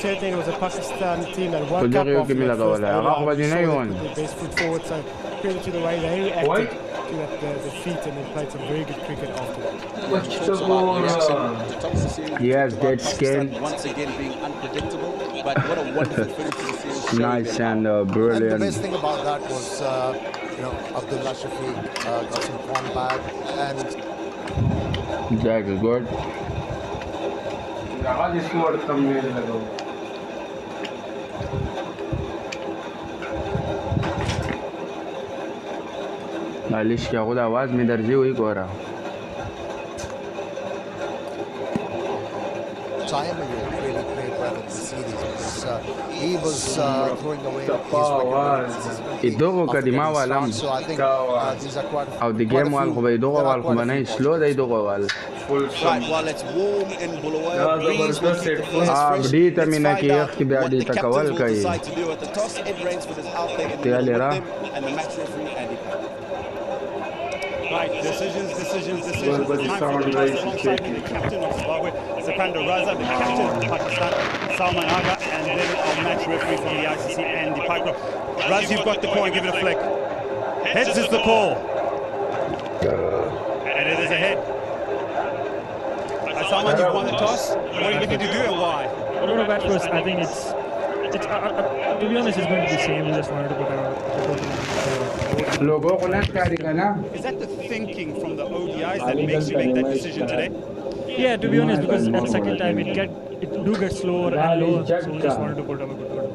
It was a Pakistan team that worked up off their first their best foot forward, so credit to the way they reacted to that defeat and they played some very good cricket after that. Yes, dead skin. Once again being unpredictable, but what a wonderful finish to the series. Nice and brilliant. And the best thing about that was, Abdullah Shafiq got some form back and exactly good. मालिश क्या खुद आवाज़ में दर्जी हुई को रहा Simon really played well in the series because he was throwing away his wicket. Idogo kadima walam. So I think these are quite. How the game wal ko idogo wal ko banai slow da idogo wal. Right, while it's warm in Bulawayo, breeze will keep the players fresh. Abdi tamina ki Let's ki find out what biadi the captains takawal will kai. decide to do at the toss. Ed Rainsford is out there in the middle with them, and the match referee Andy Pell. Right, decisions. Time for the toss alongside the captain of Zimbabwe, Zapanda Raza, the captain of Pakistan, Salman Agha, and then our match referee from the ICC, Andy Pycroft. Raz, you've got the call and give it a flick. Heads is the call. And it is a head. Salman, you've won the toss. What are you looking to do and why? I don't know about first. I think it's to be honest, it's going to be the same. We just wanted to put Is that the thinking from the ODIs that makes you make that decision today? Yeah, to be honest, because at the second time it do get slower and lower, so we just wanted to put up a good order.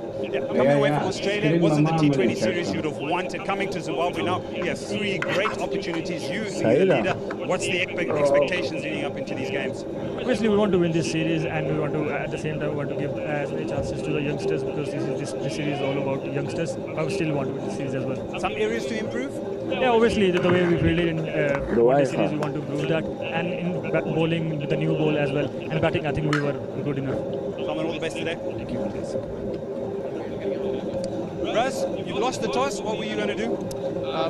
Coming away from Australia, it wasn't the T20 series you'd have wanted. Coming to Zimbabwe now, you have 3 great opportunities. You being the leader, what's the expectations leading up into these games? Obviously, we want to win this series, and we want to, at the same time, we want to give as many chances to the youngsters because this series is all about youngsters. But we still want to win the series as well. Some areas to improve? Yeah, obviously, the way we played in the series, we want to improve that. And in bowling, with the new ball as well. And batting, I think we were good enough. Salman, all the best today. Thank you. Raz, you lost the toss. What were you going to do?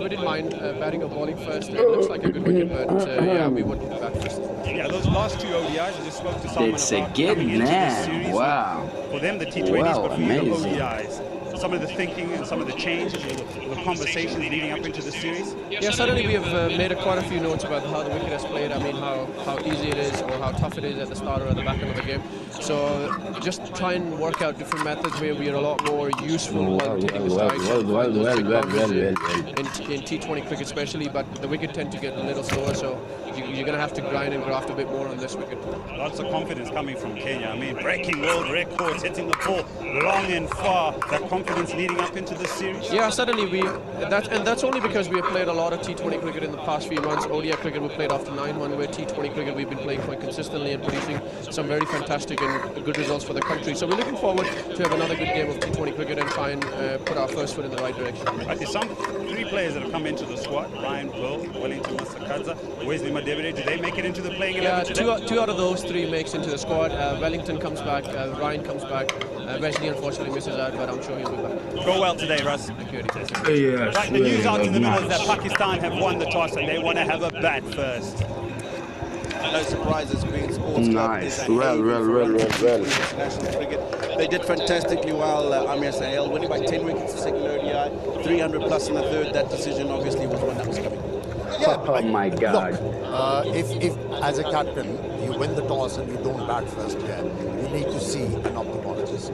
We didn't mind batting or bowling first. It looks like a good wicket, but yeah, we wanted to bat first. Yeah, those last 2 ODIs, I just spoke to Salman It's about again, coming into this series. wow. For them, the T20s, Wow, but for you, the amazing. ODIs. Some of the thinking and some of the changes and the conversations leading up into the series. Yeah, certainly we have made quite a few notes about how the wicket has played. I mean, how easy it is or how tough it is at the start or at the back end of the game. So just try and work out different methods where we are a lot more useful while taking the strikes in T20 cricket especially, but the wicket tend to get a little slower, so you're going to have to grind and graft a bit more on this wicket. Lots of confidence coming from Kenya. I mean, breaking world records, hitting the ball long and far. That confidence leading up into this series? Yeah, certainly that's only because we have played a lot of T20 cricket in the past few months. ODI cricket we played after 9-1, where T20 cricket we've been playing quite consistently and producing some very fantastic and good results for the country. So we're looking forward to have another good game of T20 cricket and try and put our first foot in the right direction. Right, there's some 3 players that have come into the squad: Ryan Pearl, Wellington Masakadza, Wesley Madebere. Did they make it into the playing 11 today? Yeah, two out of those 3 makes into the squad. Wellington comes back, Ryan comes back. Wesley unfortunately misses out, but I'm sure he'll be back. Go well today, Russ. Thank you. Yes, Right, the news out in the middle is that Pakistan have won the toss and they want to have a bat first. No surprises, Green Sports Club Nice. is a international cricket. They did fantastically well, Amir Sahel, winning by 10 wickets the second ODI, 300 plus in the third. That decision obviously was one that was coming. Yeah, Oh my God. Look, if as a captain you win the toss and you don't bat first, you need to see an ophthalmologist.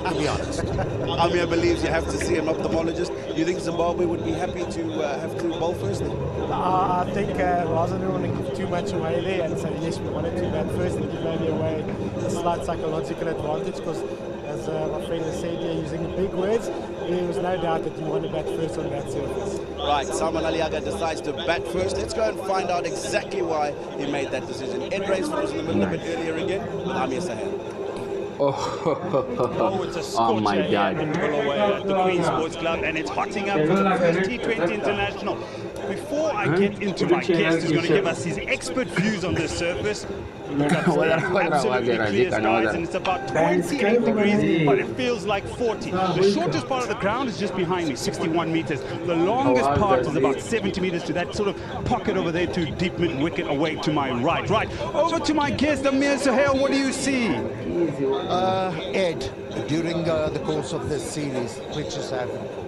To be honest. Amir believes you have to see an ophthalmologist. You think Zimbabwe would be happy to have to bowl first then? I think Raza didn't want to give too much away there and say yes, we wanted to bat first and give maybe away a slight psychological advantage because as my friend has said here, using big words, there was no doubt that you want to bat first on that surface. Right, Salman Aliaga decides to bat first. Let's go and find out exactly why he made that decision. Ed Rainsford was in the middle a bit earlier again with Amir Sahel. Oh, it's a Oh my scorcher God. here in Bulawayo at the Ptv Sports Club, and it's hotting up for the first T20 international. before I get into my guest who's going to give us his expert views on this surface, we've got absolutely clear skies and it's about 28 degrees, but it feels like 40. The shortest part of the ground is just behind me, 61 meters. The longest part is about 70 meters to that sort of pocket over there to deep mid wicket away to my right. Right, over to my guest, Amir Sahel, what do you see? Ed, during the course of this series, pitches have improved.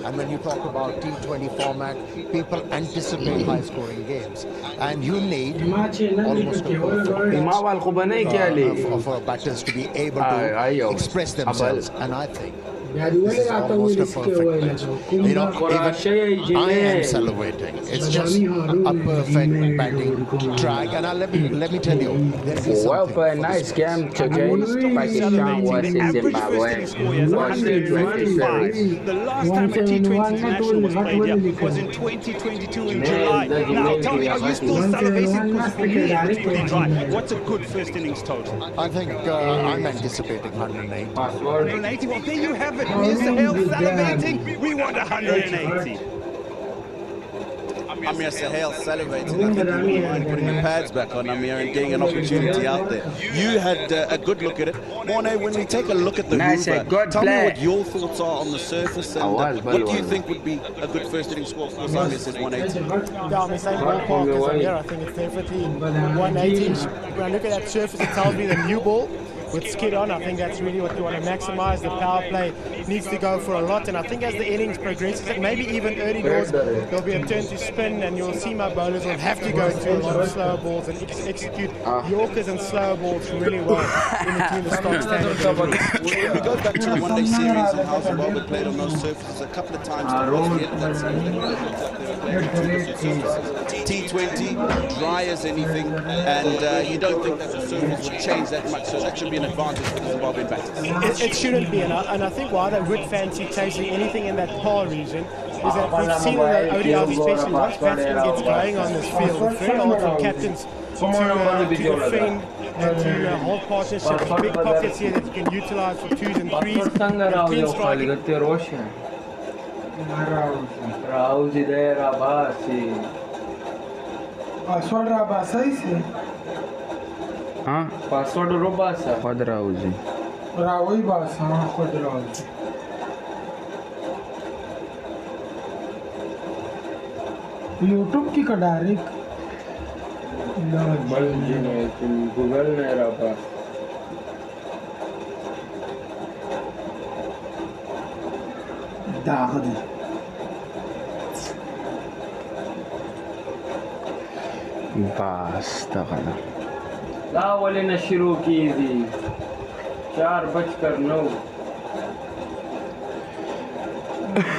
And when you talk about T20 format, people anticipate high-scoring games. And you need almost a perfect for batters to be able to express themselves. And I think this is almost a perfect match. You know, even I am celebrating. It's just a perfect batting track. And let me tell you, there is Well, something for a for nice this game today, Pakistan versus Zimbabwe. The last time a T20 international was played here was in 2022 in July. Now, tell me, are you still salivating? Because for me, it's pretty dry. What's a good first innings total? I think I'm anticipating 180. 180? Well, there you have it. Mr. Hale salivating. We want 180. Amir Sahel salivating. I think you wouldn't mind putting the pads back on Amir and getting an opportunity out there. You had a good look at it. Morne, when we take a look at the Hoover, tell me what your thoughts are on the surface and what do you think would be a good first inning score? Of course, Amir says 180. Yeah, I'm the same ballpark as Amir. I think it's definitely 180. When I look at that surface, it tells me the new ball with skid on. I think that's really what you want to maximize. The power play needs to go for a lot, and I think as the innings progresses, maybe even early doors, there'll be a turn to spin, and you'll see my bowlers will have to go to a lot of slower balls and execute Yorkers and slower balls really well in between the stock standard deliveries. When we go back to the one-day series and how Zimbabwe played on those surfaces a couple of times towards the end of that series, they looked like they were playing two surfaces. T20, dry as anything, and you don't think that the surface would change that much, so that should be an advantage for the Zimbabwean batters. It shouldn't be, and I think why they would fancy chasing anything in that PAR region is that we've seen in the ODIs, especially once batsmen gets going on this field, it's very hard for captains to defend and to hold partnerships. There's big pockets here that you can utilize for twos and threes and clean striking. Password Robasa. Quadrauzi. Raui Basa, Quadrauzi. YouTube की कडारिक Google ने रहा दागदी बस तकना لا ولنا الشروكي ذي 4:09